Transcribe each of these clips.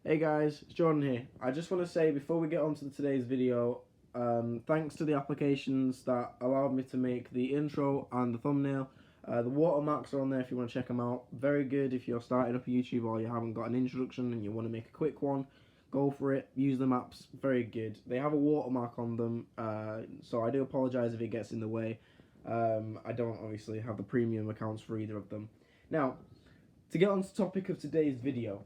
Hey guys, it's Jordan here. I just want to say before we get on to today's video, thanks to the applications that allowed me to make the intro and the thumbnail. The watermarks are on there if you want to check them out. Very good if you're starting up a YouTube or you haven't got an introduction and you want to make a quick one. Go for it, use the maps, very good. They have a watermark on them, so I do apologise if it gets in the way. I don't obviously have the premium accounts for either of them. Now, to get on to the topic of today's video.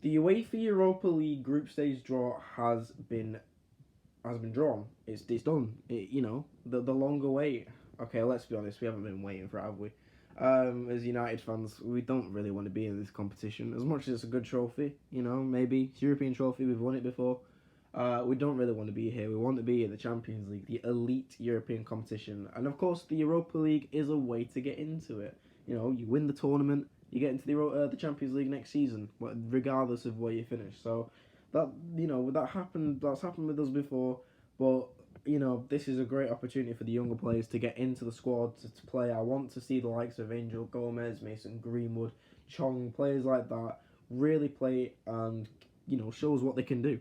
The UEFA Europa League group stage draw has been drawn. It's done. The longer wait. Okay, let's be honest. We haven't been waiting for it, have we? As United fans, we don't really want to be in this competition. As much as it's a good trophy, maybe it's a European trophy. We've won it before. We don't really want to be here. We want to be in the Champions League, the elite European competition, and of course, the Europa League is a way to get into it. You win the tournament, you get into the Champions League next season, regardless of where you finish. So that's happened with us before, but this is a great opportunity for the younger players to get into the squad to play. I want to see the likes of Angel Gomez, Mason Greenwood, Chong, players like that really play and show us what they can do.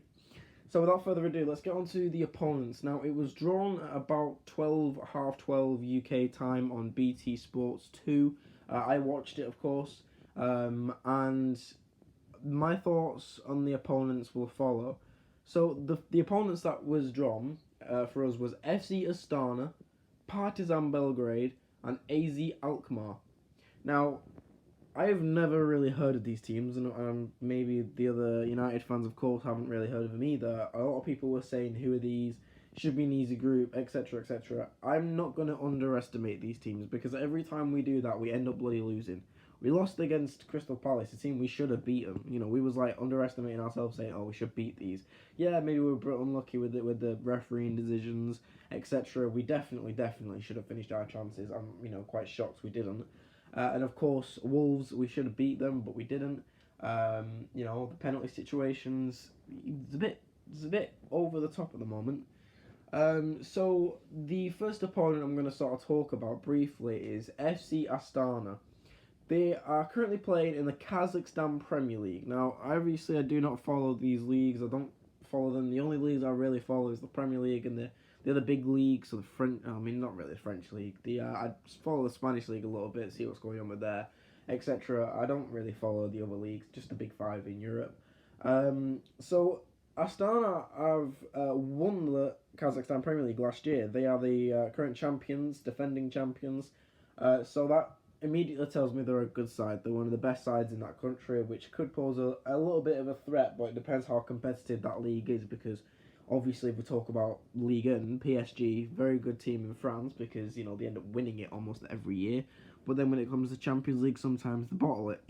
So without further ado, let's get on to the opponents. Now, it was drawn at about 12 UK time on BT Sports 2. I watched it, of course, and my thoughts on the opponents will follow. So the opponents that was drawn for us was FC Astana, Partizan Belgrade, and AZ Alkmaar. Now, I have never really heard of these teams, and maybe the other United fans, of course, haven't really heard of them either. A lot of people were saying, who are these? Should be an easy group, etc., etc. I'm not going to underestimate these teams, because every time we do that, we end up bloody losing. We lost against Crystal Palace, a team we should have beaten. We was like underestimating ourselves, saying, "Oh, we should beat these." Yeah, maybe we were unlucky with it, with the refereeing decisions, etc. We definitely should have finished our chances. I'm quite shocked we didn't. And of course, Wolves, we should have beat them, but we didn't. The penalty situations, it's a bit over the top at the moment. So the first opponent I'm going to sort of talk about briefly is FC Astana. They are currently playing in the Kazakhstan Premier League. Now, obviously, I do not follow these leagues. I don't follow them. The only leagues I really follow is the Premier League and the other big leagues. So the French, I mean, not really the French league. I follow the Spanish league a little bit, see what's going on with there, etc. I don't really follow the other leagues, just the big five in Europe. So Astana have won the Kazakhstan Premier League last year. They are the current champions, defending champions. So that immediately tells me they're a good side. They're one of the best sides in that country, which could pose a little bit of a threat, but it depends how competitive that league is, because obviously if we talk about Ligue 1, PSG, very good team in France, because, they end up winning it almost every year. But then when it comes to Champions League, sometimes they bottle it,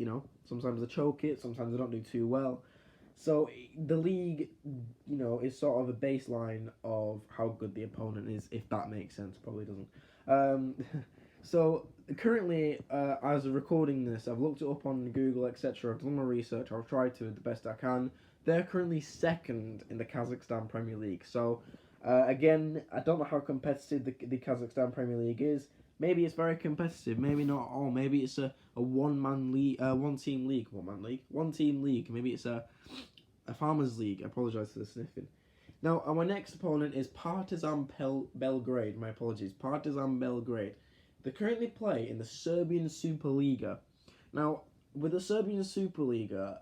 Sometimes they choke it, sometimes they don't do too well. So the league, is sort of a baseline of how good the opponent is, if that makes sense. Probably doesn't. So currently, as of recording this, I've looked it up on Google, etc. I've done my research. I've tried to the best I can. They're currently second in the Kazakhstan Premier League. So again, I don't know how competitive the Kazakhstan Premier League is. Maybe it's very competitive. Maybe not at all. Maybe it's a one-man league, one team league. Maybe it's a farmers league. I apologise for the sniffing. Now, our next opponent is Partizan Belgrade. My apologies, Partizan Belgrade. They currently play in the Serbian Superliga. Now, with the Serbian Superliga,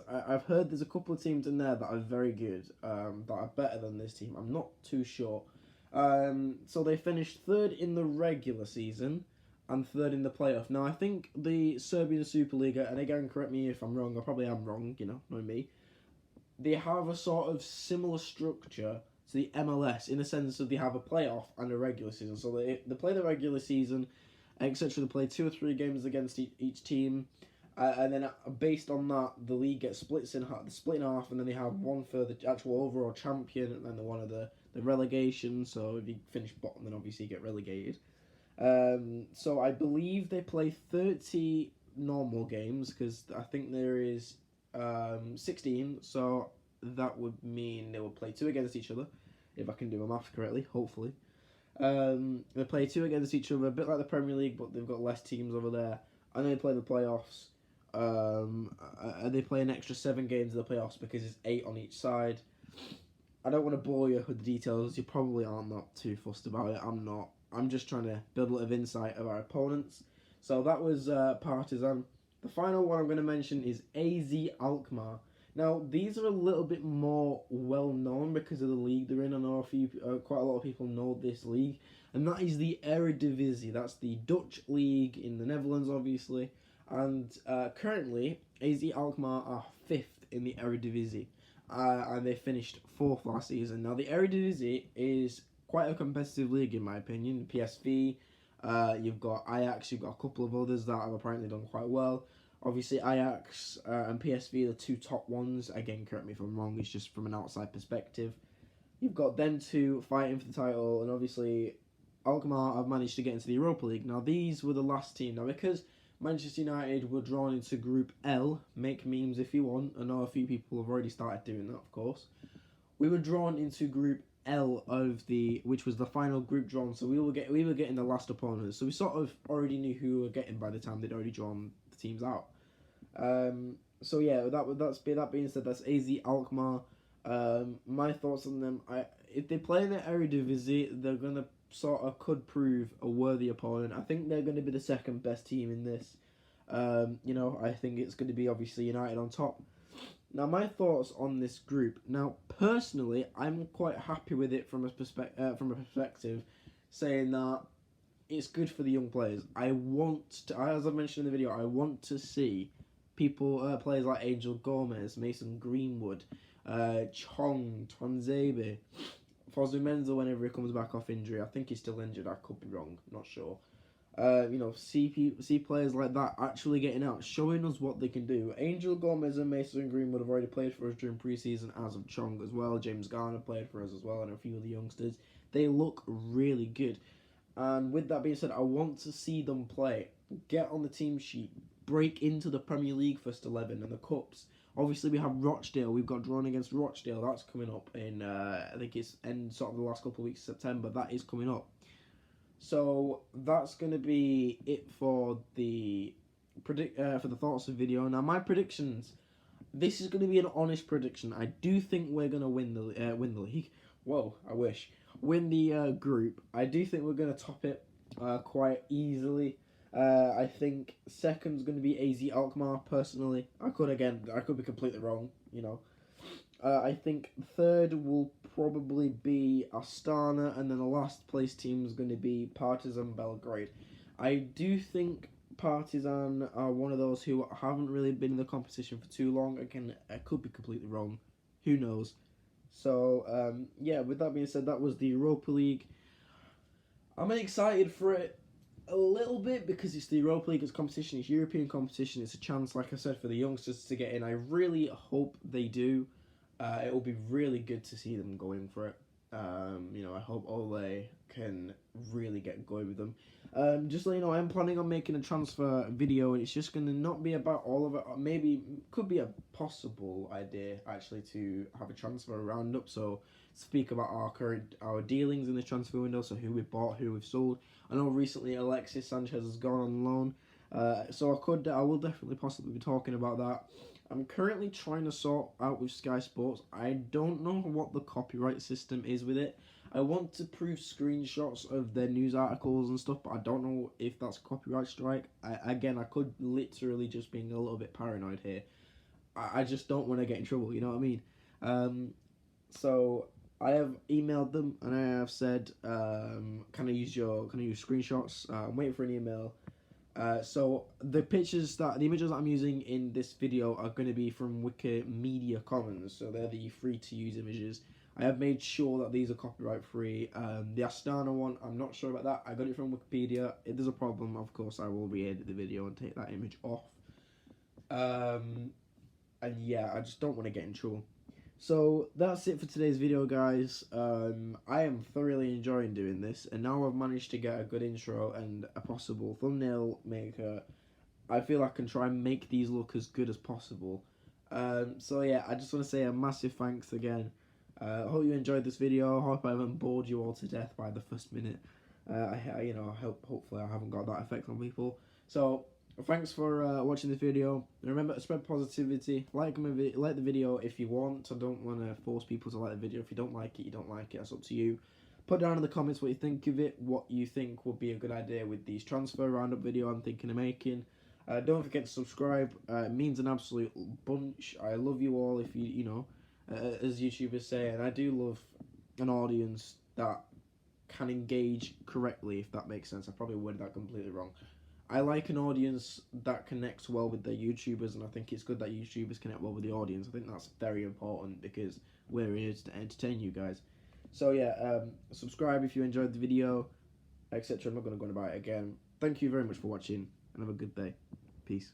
I've heard there's a couple of teams in there that are very good, that are better than this team. I'm not too sure. So they finished third in the regular season and third in the playoff. Now, I think the Serbian Superliga, and again, correct me if I'm wrong, I probably am wrong, knowing me, they have a sort of similar structure to the MLS, in the sense that they have a playoff and a regular season. So they play the regular season, etc. They play 2 or 3 games against each team, and then based on that, the league gets split in half, and then they have one for the actual overall champion, and then the one of the relegation. So if you finish bottom, then obviously you get relegated. So I believe they play 30 normal games, because I think there is 16, so that would mean they would play 2 against each other, if I can do my maths correctly, hopefully. They play 2 against each other, a bit like the Premier League, but they've got less teams over there, and they play the playoffs. They play an extra 7 games in the playoffs because it's 8 on each side. I don't want to bore you with the details. You probably aren't not too fussed about it. I'm not. I'm just trying to build a little insight of our opponents. So that was Partizan. The final one I'm going to mention is AZ Alkmaar. Now, these are a little bit more well known because of the league they're in. I know quite a lot of people know this league, and that is the Eredivisie. That's the Dutch league in the Netherlands, obviously. And currently, AZ Alkmaar are 5th in the Eredivisie, and they finished 4th last season. Now, the Eredivisie is quite a competitive league, in my opinion. PSV, you've got Ajax, you've got a couple of others that have apparently done quite well. Obviously, Ajax and PSV are the 2 top ones. Again, correct me if I'm wrong, it's just from an outside perspective. You've got them 2 fighting for the title, and obviously, Alkmaar have managed to get into the Europa League. Now, these were the last team. Now, because Manchester United were drawn into Group L, make memes if you want. I know a few people have already started doing that, of course. We were drawn into Group L which was the final group drawn, so we were getting the last opponents. So we sort of already knew who we were getting by the time they'd already drawn the teams out. So yeah, that being said, that's AZ Alkmaar. My thoughts on them: if they play in the Eredivisie, they're gonna could prove a worthy opponent. I think they're going to be the second best team in this. I think it's going to be obviously United on top. Now, my thoughts on this group. Now, personally, I'm quite happy with it from a perspective, saying that it's good for the young players. I want to, as I mentioned in the video, I want to see players like Angel Gomez, Mason Greenwood, Chong, Twanzebe, Fosu Menzel whenever he comes back off injury. I think he's still injured. I could be wrong. Not sure. See players like that actually getting out, showing us what they can do. Angel Gomez and Mason Greenwood have already played for us during pre-season, as of Chong as well. James Garner played for us as well, and a few of the youngsters. They look really good. And with that being said, I want to see them play, get on the team sheet, break into the Premier League first 11 and the cups. Obviously, we have Rochdale. We've got drawn against Rochdale. That's coming up in, I think it's end sort of the last couple of weeks of September. That is coming up. So that's going to be it for the thoughts of video. Now, my predictions. This is going to be an honest prediction. I do think we're going to win the league. Whoa, I wish. Win the group. I do think we're going to top it quite easily. I think second's going to be AZ Alkmaar, personally. I could be completely wrong, I think third will probably be Astana, and then the last place team is going to be Partizan Belgrade. I do think Partizan are one of those who haven't really been in the competition for too long. Again, I could be completely wrong. Who knows? So, with that being said, that was the Europa League. I'm excited for it a little bit because it's the Europa League, it's competition, it's European competition, it's a chance, like I said, for the youngsters to get in. I really hope they do. It will be really good to see them going for it. I hope Ole can really get going with them. Just so you know, I'm planning on making a transfer video, and it's just going to not be about all of it. Maybe could be a possible idea actually to have a transfer roundup. So speak about our dealings in the transfer window. So who we bought, who we've sold. I know recently Alexis Sanchez has gone on loan. So I will definitely possibly be talking about that. I'm currently trying to sort out with Sky Sports. I don't know what the copyright system is with it. I want to prove screenshots of their news articles and stuff, but I don't know if that's copyright strike. I could literally just being a little bit paranoid here. I just don't want to get in trouble, you know what I mean? So I have emailed them and I have said, can I use screenshots? I'm waiting for an email. So the images that I'm using in this video are going to be from Wikimedia Commons, so they're the free to use images. I have made sure that these are copyright free. The Astana one, I'm not sure about that. I got it from Wikipedia. If there's a problem, of course, I will re-edit the video and take that image off. And yeah, I just don't want to get in trouble. So that's it for today's video, guys. I am thoroughly enjoying doing this, and now I've managed to get a good intro and a possible thumbnail maker. I feel I can try and make these look as good as possible. So yeah, I just want to say a massive thanks again. I hope you enjoyed this video. I hope I haven't bored you all to death by the first minute. Hopefully I haven't got that effect on people. So Thanks for watching this video. Remember to spread positivity. Like the video if you want. I don't want to force people to like the video. If you don't like it, you don't like it. That's up to you. Put down in the comments what you think of it, what you think would be a good idea with these transfer roundup video I'm thinking of making. Don't forget to subscribe. It means an absolute bunch. I love you all. If you know, as YouTubers say, and I do love an audience that can engage correctly, if that makes sense. I probably worded that completely wrong. I like an audience that connects well with their YouTubers, and I think it's good that YouTubers connect well with the audience. I think that's very important because we're here to entertain you guys. So yeah, subscribe if you enjoyed the video, etc. I'm not going to go on about it again. Thank you very much for watching, and have a good day. Peace.